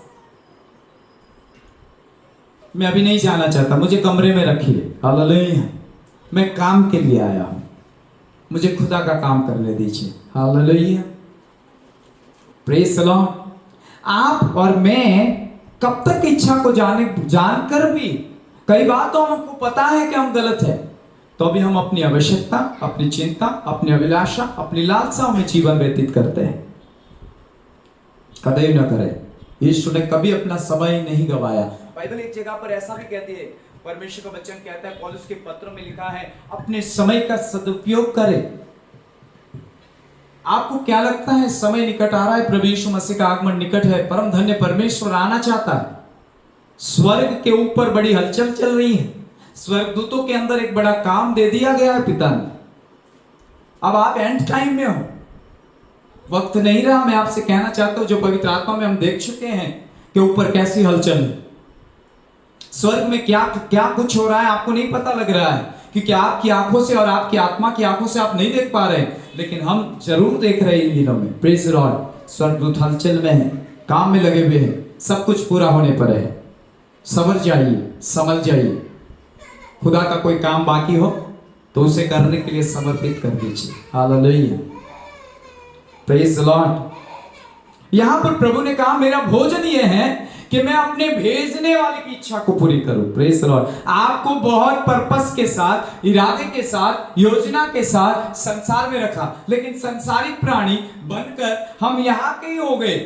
मैं अभी नहीं जाना चाहता, मुझे कमरे में रखिए, हालेलुया, मैं काम के लिए आया हूं, मुझे खुदा का काम करने दीजिए, हालेलुया, प्रेज द लॉर्ड। आप और मैं कब तक इच्छा को जानकर भी कई बार तो हमको पता है कि हम गलत है, तो भी हम अपनी आवश्यकता, अपनी चिंता, अपनी अभिलाषा, अपनी लालसाओं में जीवन व्यतीत करते हैं। कदई न करें। यीशु ने कभी अपना समय नहीं गवाया। बाइबल एक जगह पर ऐसा भी कहती है, परमेश्वर का वचन कहता है, पौलुस के पत्रों में लिखा है, अपने समय का सदुपयोग करें। आपको क्या लगता है समय निकट आ रहा है? प्रभु यीशु मसीह का आगमन निकट है, परम धन्य परमेश्वर आना चाहता है। स्वर्ग के ऊपर बड़ी हलचल चल रही है, स्वर्गदूतों के अंदर एक बड़ा काम दे दिया गया है पिता ने। अब आप एंड टाइम में हो, वक्त नहीं रहा। मैं आपसे कहना चाहता हूं, जो पवित्र आत्मा में हम देख चुके हैं कि ऊपर कैसी हलचल है, स्वर्ग में क्या क्या कुछ हो रहा है आपको नहीं पता लग रहा है, क्योंकि आपकी आंखों से और आपकी आत्मा की आंखों से आप नहीं देख पा रहे, लेकिन हम जरूर देख रहे हैं इन दिनों में, प्रेज द लॉर्ड। स्वर्गदूत हलचल में है, काम में लगे हुए हैं, सब कुछ पूरा होने पर है। सबर जाइए, समझ जाइए। खुदा का कोई काम बाकी हो तो उसे करने के लिए समर्पित कर दीजिए, हालेलुया, प्रेज द लॉर्ड। यहां पर प्रभु ने कहा, मेरा भोजन यह है कि मैं अपने भेजने वाले की इच्छा को पूरी करूं, प्रेज द लॉर्ड। आपको बहुत पर्पस के साथ, इरादे के साथ, योजना के साथ संसार में रखा, लेकिन संसारिक प्राणी बनकर हम यहां के ही हो गए।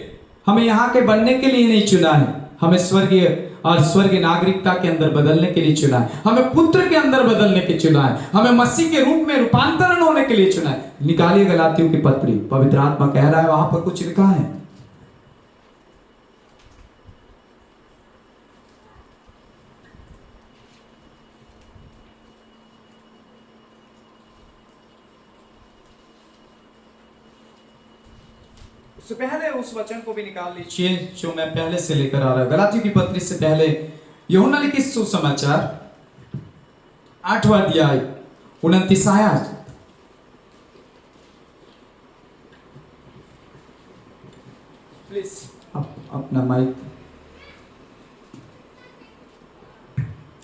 हमें यहां के बनने के लिए नहीं चुना है, हमें स्वर्गीय और स्वर्गीय नागरिकता के अंदर बदलने के लिए चुना है, हमें पुत्र के अंदर बदलने के चुना है, हमें मसीह के रूप में रूपांतरण होने के लिए चुना है। निकालिए गलातियों की पत्री, पवित्र आत्मा कह रहा है, वहां पर कुछ लिखा है। उससे पहले उस वचन को भी निकाल लीजिए जो मैं पहले से लेकर आ रहा हूं, गलातियों की पत्री से पहले यूहन्ना लिखित सुसमाचार 8वां अध्याय 29 आयत। प्लीज अपना माइक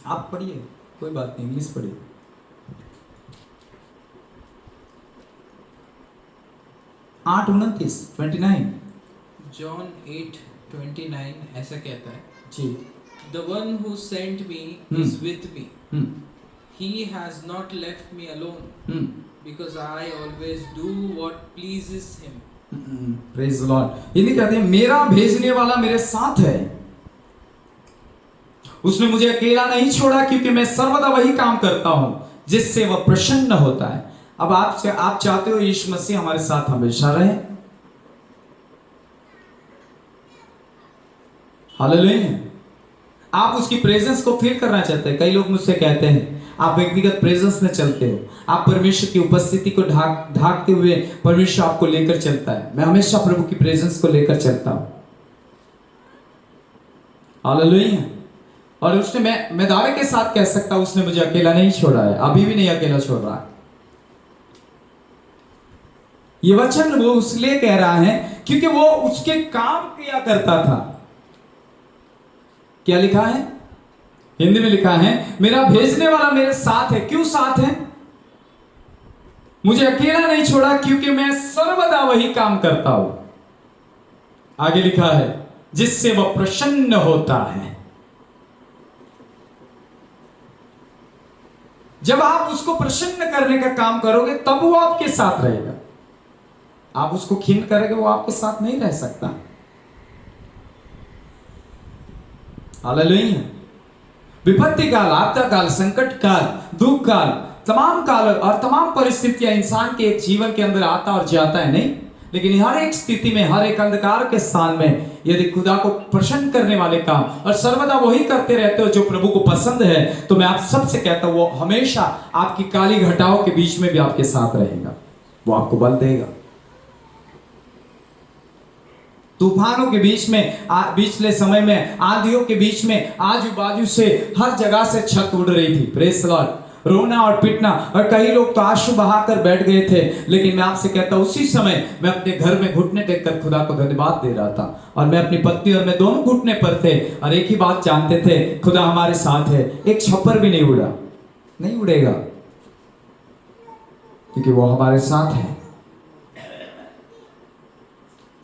आप पढ़िए, कोई बात नहीं, इंग्लिश पढ़िए। 8:29 जॉन 8:29 ऐसा कहता है जी, The one who sent me is with me. He has not left me alone because I always do what pleases him. Praise the Lord। Hindi कहते हैं, मेरा भेजने वाला मेरे साथ है, उसने मुझे अकेला नहीं छोड़ा, क्योंकि मैं सर्वदा वही काम करता हूं जिससे वह प्रसन्न होता है। अब आप चाहते हो यीशु मसीह हमारे साथ हमेशा रहे, हालेलुया। आप उसकी प्रेजेंस को फील करना चाहते हैं। कई लोग मुझसे कहते हैं, आप व्यक्तिगत प्रेजेंस में चलते हो, आप परमेश्वर की उपस्थिति को ढाकते हुए परमेश्वर आपको लेकर चलता है। मैं हमेशा प्रभु की प्रेजेंस को लेकर चलता हूं, हालेलुया। और उसने मैं दावे के साथ कह सकता हूं, उसने मुझे अकेला नहीं छोड़ा है, अभी भी नहीं अकेला छोड़ रहा है। ये वचन वो इसलिए कह रहा है क्योंकि वो उसके काम किया करता था। क्या लिखा है? हिंदी में लिखा है, मेरा भेजने वाला मेरे साथ है। क्यों साथ है? मुझे अकेला नहीं छोड़ा, क्योंकि मैं सर्वदा वही काम करता हूं। आगे लिखा है, जिससे वह प्रसन्न होता है। जब आप उसको प्रसन्न करने का काम करोगे तब वो आपके साथ रहेगा। आप उसको खीन करोगे, वो आपके साथ नहीं रह सकता। हालेलुया। विपत्ति काल, आपदा काल, संकट काल, दुख काल, तमाम काल और तमाम परिस्थितियां इंसान के जीवन के अंदर आता और जाता है, नहीं? लेकिन हर एक स्थिति में, हर एक अंधकार के स्थान में यदि खुदा को प्रसन्न करने वाले काम और सर्वदा वही करते रहते हो जो प्रभु को पसंद है, तो मैं आप सबसे कहता हूं वो हमेशा आपकी काली घटाओं के बीच में भी आपके साथ रहेगा। वो आपको बल देगा। तूफानों के बीच में, पिछले समय में आंधियों के बीच में आजू बाजू से हर जगह से छत उड़ रही थी। Praise the Lord. रोना और पिटना, और कई लोग तो आंसू बहाकर बैठ गए थे। लेकिन मैं आपसे कहता हूं, उसी समय मैं अपने घर में घुटने टेककर खुदा को धन्यवाद दे रहा था, और मैं अपनी पत्नी और मैं दोनों घुटने पर थे, और एक ही बात जानते थे, खुदा हमारे साथ है। एक छप्पर भी नहीं उड़ा, नहीं उड़ेगा, क्योंकि वो हमारे साथ है।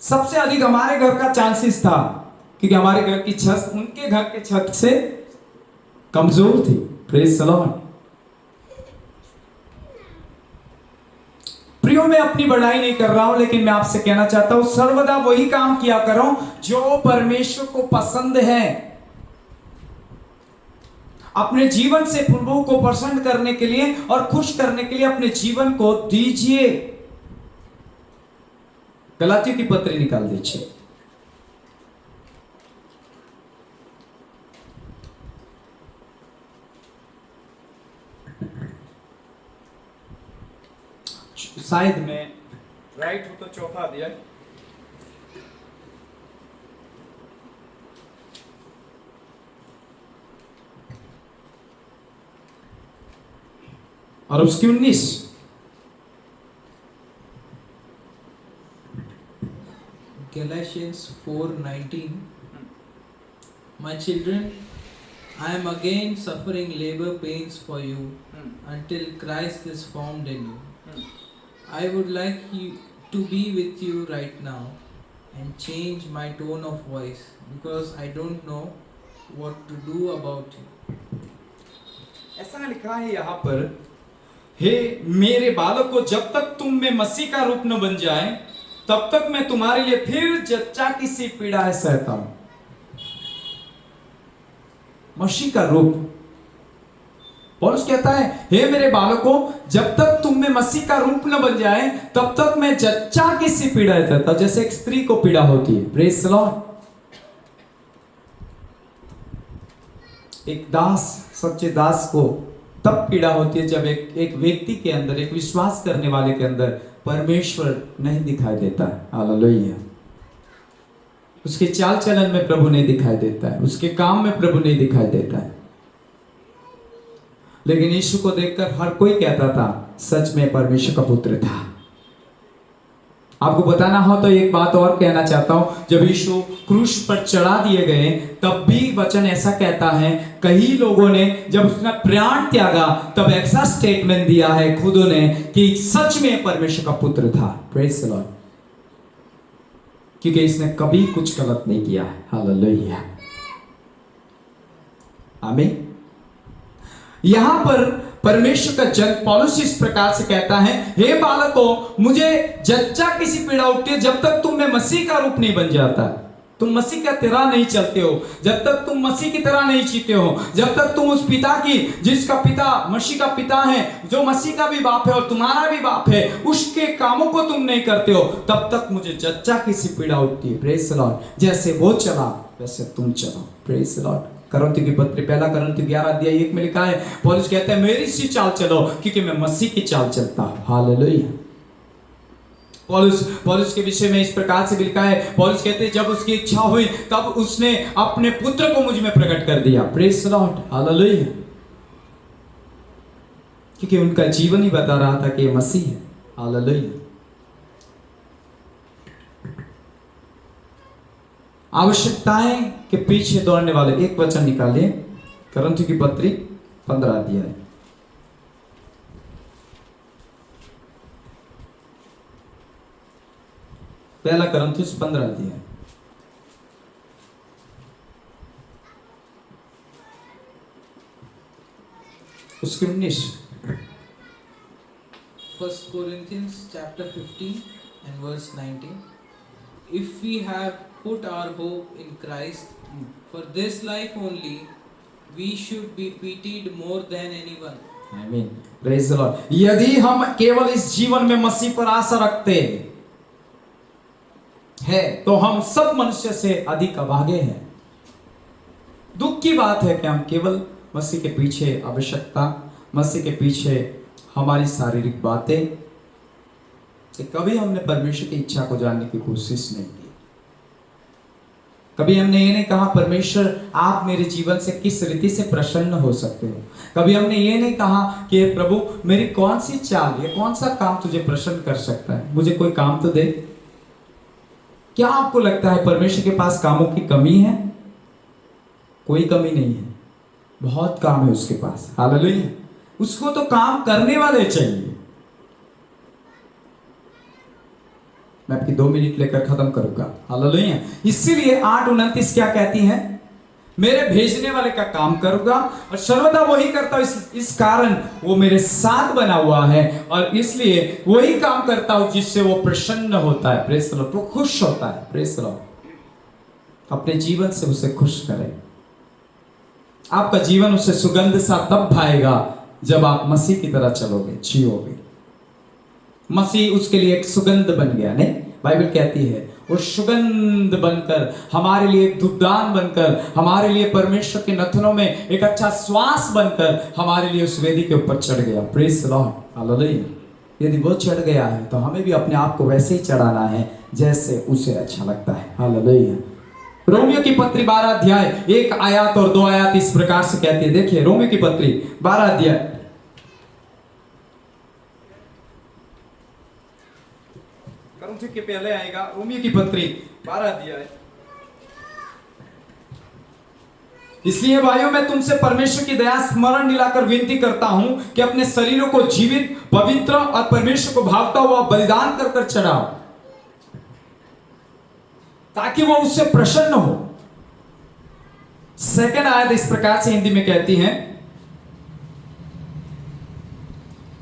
सबसे अधिक हमारे घर का चांसेस था, क्योंकि हमारे घर की छत उनके घर के छत से कमजोर थी। Praise the Lord. प्रियो, मैं अपनी बड़ाई नहीं कर रहा हूं, लेकिन मैं आपसे कहना चाहता हूं, सर्वदा वही काम किया करो जो परमेश्वर को पसंद है। अपने जीवन से प्रभु को प्रसन्न करने के लिए और खुश करने के लिए अपने जीवन को दीजिए। गलातियों की पत्री निकाल दीजिए। शायद में राइट हो तो चौथा अध्याय, और उसकी 19। Galatians 4:19. My children, I am again suffering labor pains for you until Christ is formed in you. I would like you to be with you right now and change my tone of voice because I don't know what to do about it. ऐसा लिखा है यहाँ पर, हे मेरे बालकों, जब तक तुम में मसीह का रूप न बन जाए तब तक मैं तुम्हारे लिए फिर जच्चा की सी पीड़ाएं सहता हूं। मसीह का रूप। पौलुस कहता है, हे मेरे बालकों, जब तक तुम में मसीह का रूप न बन जाए तब तक मैं जच्चा की सी पीड़ाएं सहता हूं, जैसे एक स्त्री को पीड़ा होती है। Praise the Lord. एक दास, सच्चे दास को तब पीड़ा होती है जब एक व्यक्ति के अंदर, एक विश्वास करने वाले के अंदर परमेश्वर नहीं दिखाई देता है। हालेलुया। उसके चाल चलन में प्रभु नहीं दिखाई देता है, उसके काम में प्रभु नहीं दिखाई देता है। लेकिन यीशु को देखकर हर कोई कहता था, सच में परमेश्वर का पुत्र था। आपको बताना हो तो एक बात और कहना चाहता हूं, जब यीशु क्रूस पर चढ़ा दिए गए तब भी वचन ऐसा कहता है, कई लोगों ने जब उसने प्राण त्यागा तब ऐसा स्टेटमेंट दिया है खुद ने कि सच में परमेश्वर का पुत्र था। Praise the Lord. क्योंकि इसने कभी कुछ गलत नहीं किया है। हालेलुया। आमीन। यहां पर परमेश्वर का जन पौलुस इस प्रकार से कहता है, हे बालकों, मुझे जच्चा किसी पीड़ा उठती है जब तक तुम में मसीह का रूप नहीं बन जाता। तुम मसीह का तरह नहीं चलते हो, जब तक तुम मसीह की तरह नहीं जीते हो, जब तक तुम उस पिता की, जिसका पिता मसीह का पिता है, जो मसीह का भी बाप है और तुम्हारा भी बाप है, उसके कामों को तुम नहीं करते हो, तब तक मुझे जच्चा किसी पीड़ा उठती है। Praise the Lord. जैसे वो चला वैसे तुम चलो। Praise the Lord. करन्थियों की पत्री, पहला करन्थियों 11:1 में लिखा है, पौलुस कहता है, मेरी सी चाल चलो क्योंकि मैं मसीह की चाल चलता हूं। हालेलुया। पौलुस के विषय में इस प्रकार से भी लिखा है, पौलुस कहते हैं, जब उसकी इच्छा हुई तब उसने अपने पुत्र को मुझ में प्रकट कर दिया। Praise the lord. हालेलुया। क्योंकि उनका जीवन ही बता रहा था कि ये मसीह है। हालेलुया। आवश्यकताएं के पीछे दौड़ने वाले, एक वचन निकालिए, करंथियों की पत्री 15 अध्याय। पहला करंथियों 15 अध्याय। उसके 19। First Corinthians chapter 15 and verse 19. If we have put our hope in Christ for this life only, we should be pitied more than anyone. आमीन, प्रेज द लॉर्ड। यदि हम केवल इस जीवन में मसीह पर आशा रखते हैं तो हम सब मनुष्य से अधिक अभागे हैं। दुख की बात है कि हम केवल मसीह के पीछे आवश्यकता, मसीह के पीछे हमारी शारीरिक बातें, कि कभी हमने परमेश्वर की इच्छा को जानने की कोशिश नहीं की। कभी हमने ये नहीं कहा परमेश्वर आप मेरे जीवन से किस रीति से प्रसन्न हो सकते हो। कभी हमने ये नहीं कहा कि प्रभु मेरी कौन सी चाल या कौन सा काम तुझे प्रसन्न कर सकता है, मुझे कोई काम तो दे। क्या आपको लगता है परमेश्वर के पास कामों की कमी है? कोई कमी नहीं है, बहुत काम है उसके पास। हालेलुया। उसको तो काम करने वाले चाहिए। मैं आपकी 2 मिनट लेकर खत्म करूंगा। हालेलुया। इसीलिए 8:29 क्या कहती हैं? मेरे भेजने वाले का काम करूंगा और सर्वदा वही करता हूं, इस कारण वो मेरे साथ बना हुआ है और इसलिए वही काम करता हूं जिससे वो प्रसन्न होता है। Praise the Lord. वो खुश होता है। Praise the Lord. अपने जीवन से उसे खुश करें। आपका जीवन उसे सुगंध सा तब भाएगा जब आप मसीह की तरह चलोगे, जियोगे। मसीह उसके लिए एक सुगंध बन गया। नहीं, बाइबल कहती है वो सुगंध बनकर, हमारे लिए एक धूपदान बनकर, हमारे लिए परमेश्वर के नथनों में एक अच्छा श्वास बनकर हमारे लिए उस वेदी के ऊपर चढ़ गया। Praise the lord. हालेलुया। यदि वो चढ़ गया है तो हमें भी अपने आप को वैसे ही चढ़ाना है जैसे उसे अच्छा लगता है। हालेलुया। रोमियो की पत्री 12 अध्याय 1 आयत और 2 आयत इस प्रकार से कहती है। देखिए रोमियो की पत्री 12 अध्याय, करंथियों के पहले आएगा। रोमियो की पत्री 12 अध्याय। इसलिए भाइयों मैं तुमसे परमेश्वर की दया स्मरण दिलाकर विनती करता हूं कि अपने शरीरों को जीवित, पवित्र और परमेश्वर को भावता हुआ बलिदान कर चढ़ाओ ताकि वो उससे प्रसन्न हो। सेकंड आयत इस प्रकार से हिंदी में कहती है,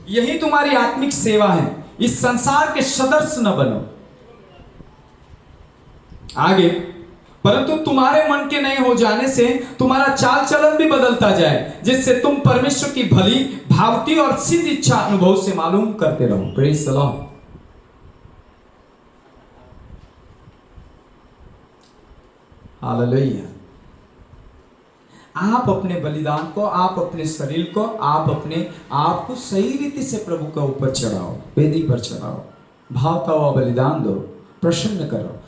यही तुम्हारी आत्मिक सेवा है, इस संसार के सदस्य न बनो। आगे, परंतु तुम्हारे मन के नए हो जाने से तुम्हारा चाल चलन भी बदलता जाए, जिससे तुम परमेश्वर की भली, भावती और सिद्ध इच्छा अनुभव से मालूम करते रहो। Praise the lord. हालेलुया। आप अपने बलिदान को, आप अपने शरीर को, आप अपने आप को सही रीति से प्रभु के ऊपर चढ़ाओ, वेदी पर चढ़ाओ, भावता हुआ बलिदान दो, प्रसन्न करो।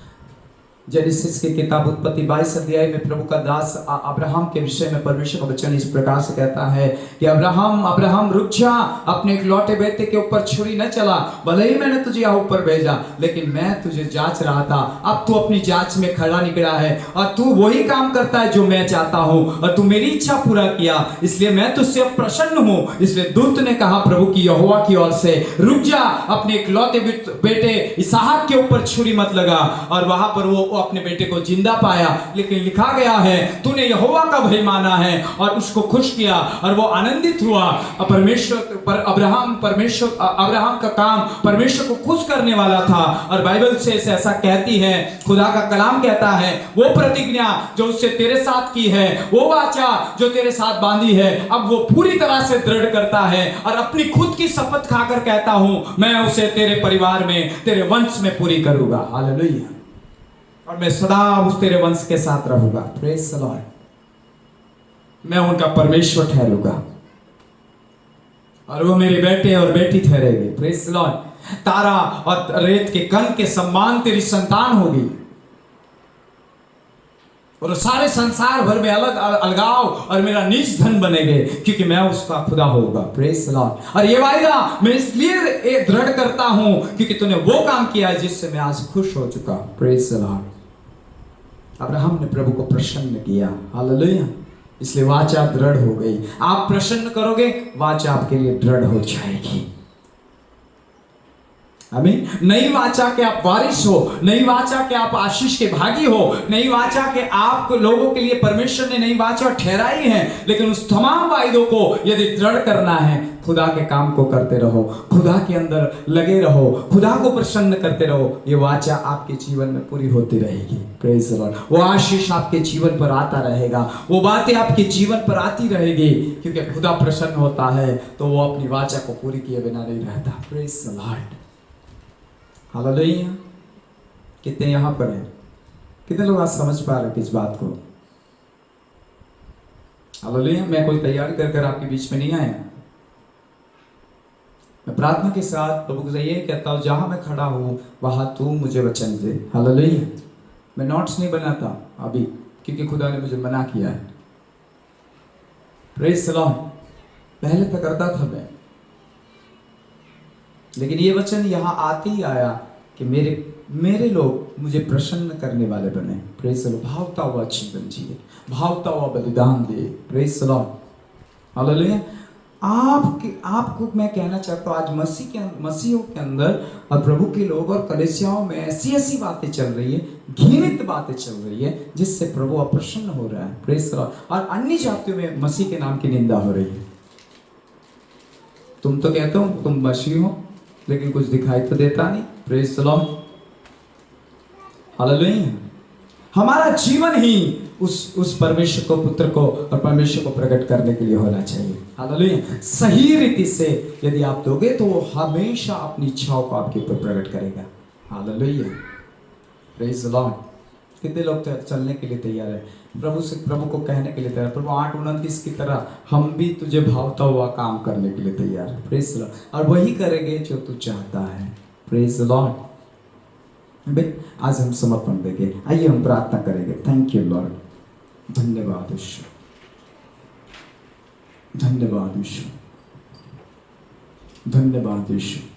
जेनेसिस की किताब उत्पत्ति 22 अध्याय में प्रभु का दास अब्राहम के विषय में परमेश्वर का वचन इस प्रकार से कहता है कि अब्राहम अब्राहम रुक जा, अपने इकलौते बेटे के ऊपर छुरी न चला। भले ही मैंने तुझे यहाँ ऊपर भेजा, लेकिन मैं तुझे जांच रहा था। अब तू अपनी जांच में खड़ा निकला है और तू वही काम करता है जो मैं चाहता हूँ और तू मेरी इच्छा पूरा किया, इसलिए मैं तुझसे प्रसन्न हूँ। इसलिए दूत ने कहा प्रभु की यहोवा की ओर से, रुक जा, अपने इकलौते बेटे इसहाक के ऊपर छुरी मत लगा। और वहां पर वो अपने बेटे को जिंदा पाया। लेकिन लिखा गया है तूने यहोवा का भय माना है और उसको खुश किया और वो आनंदित हुआ। परमेश्वर पर अब्राहम का काम परमेश्वर को खुश करने वाला था। और बाइबल से ऐसा कहती है, खुदा का कलाम कहता है, वो प्रतिज्ञा जो उससे तेरे साथ की है, वो वाचा जो तेरे साथ बांधी है, अब वो पूरी तरह से दृढ़ करता है। और अपनी खुद की शपथ खाकर कहता हूं, मैं उसे तेरे परिवार में, तेरे वंश में पूरी करूंगा। हालेलुया। और मैं सदा उस तेरे वंश के साथ रहूंगा। Praise the Lord. मैं उनका परमेश्वर ठहरूंगा और वो मेरे बेटे और बेटी ठहरेंगे। Praise the Lord. तारा और रेत के कण के समान तेरी संतान होगी और सारे संसार भर में अलगाव और मेरा नीच धन बनेंगे, क्योंकि मैं उसका खुदा होगा। Praise the Lord. और ये वायदा मैं इसलिए दृढ़ करता हूं क्योंकि तूने वो काम किया जिससे मैं आज खुश हो चुका। Praise the Lord. अब्राहम ने प्रभु को प्रसन्न किया, हालेलुया। इसलिए वाचा दृढ़ हो गई। आप प्रसन्न करोगे, वाचा आपके लिए दृढ़ हो जाएगी। आमीन। नई वाचा के आप वारिस हो, नई वाचा के आप आशीष के भागी हो, नई वाचा के आप लोगों के लिए परमेश्वर ने नई वाचा ठहराई है। लेकिन उस तमाम वायदों को यदि दृढ़ करना है, खुदा के काम को करते रहो, खुदा के अंदर लगे रहो, खुदा को प्रसन्न करते रहो, ये वाचा आपके जीवन में पूरी होती रहेगी। Praise the Lord. वो आशीष आपके जीवन पर आता रहेगा, वो बातें आपके जीवन पर आती रहेगी, क्योंकि खुदा प्रसन्न होता है तो वो अपनी वाचा को पूरी किए बिना नहीं रहता। Praise the lord, hallelujah. कितने यहाँ पर हैं? कितने लोग आज समझ पा रहे हैं किस बात को? हालेलुया। मैं कोई तैयारी कर आपके बीच में नहीं आया। मैं प्रार्थना के साथ प्रभु से ये कहता हूँ, जहां मैं खड़ा हूँ वहां तू मुझे वचन दे। हालेलुया। मैं नोट्स नहीं बनाता अभी, क्योंकि खुदा ने मुझे मना किया है। Praise the Lord. पहले तो करता था मैं, लेकिन ये वचन यहाँ आते ही आया कि मेरे लोग मुझे प्रसन्न करने वाले बने। Praise the lord. भावता हुआ जीवन जिए, भावता हुआ बलिदान दे। Praise the lord, hallelujah. आपको मैं कहना चाहता हूँ, आज मसीहों के अंदर और प्रभु के लोग और कलीसियाओं में ऐसी बातें चल रही है, घृणित बातें चल रही है, जिससे प्रभु अप्रसन्न हो रहा है। Praise the Lord. और अन्य जातियों में मसीह के नाम की निंदा हो रही है। तुम तो कहते हो तुम मसीह हो, लेकिन कुछ दिखाई तो देता नहीं। Praise the lord, hallelujah. हमारा जीवन ही उस परमेश्वर को, पुत्र को और परमेश्वर को प्रकट करने के लिए होना चाहिए। हालेलुया। सही रीति से यदि आप दोगे तो वो हमेशा अपनी इच्छाओं को आपके ऊपर प्रकट करेगा। Hallelujah, praise the Lord. कितने लोग चलने के लिए तैयार है, प्रभु को कहने के लिए तैयार, प्रभु 8:29 की तरह हम भी तुझे भावता हुआ काम करने के लिए तैयार है। Praise the Lord. और वही करेंगे जो तू चाहता है। Praise the Lord. आज हम समर्पण देंगे। आइए हम प्रार्थना करेंगे। Thank you Lord. धन्यवाद ईश्वर, धन्यवाद ईश्वर, धन्यवाद ईश्वर।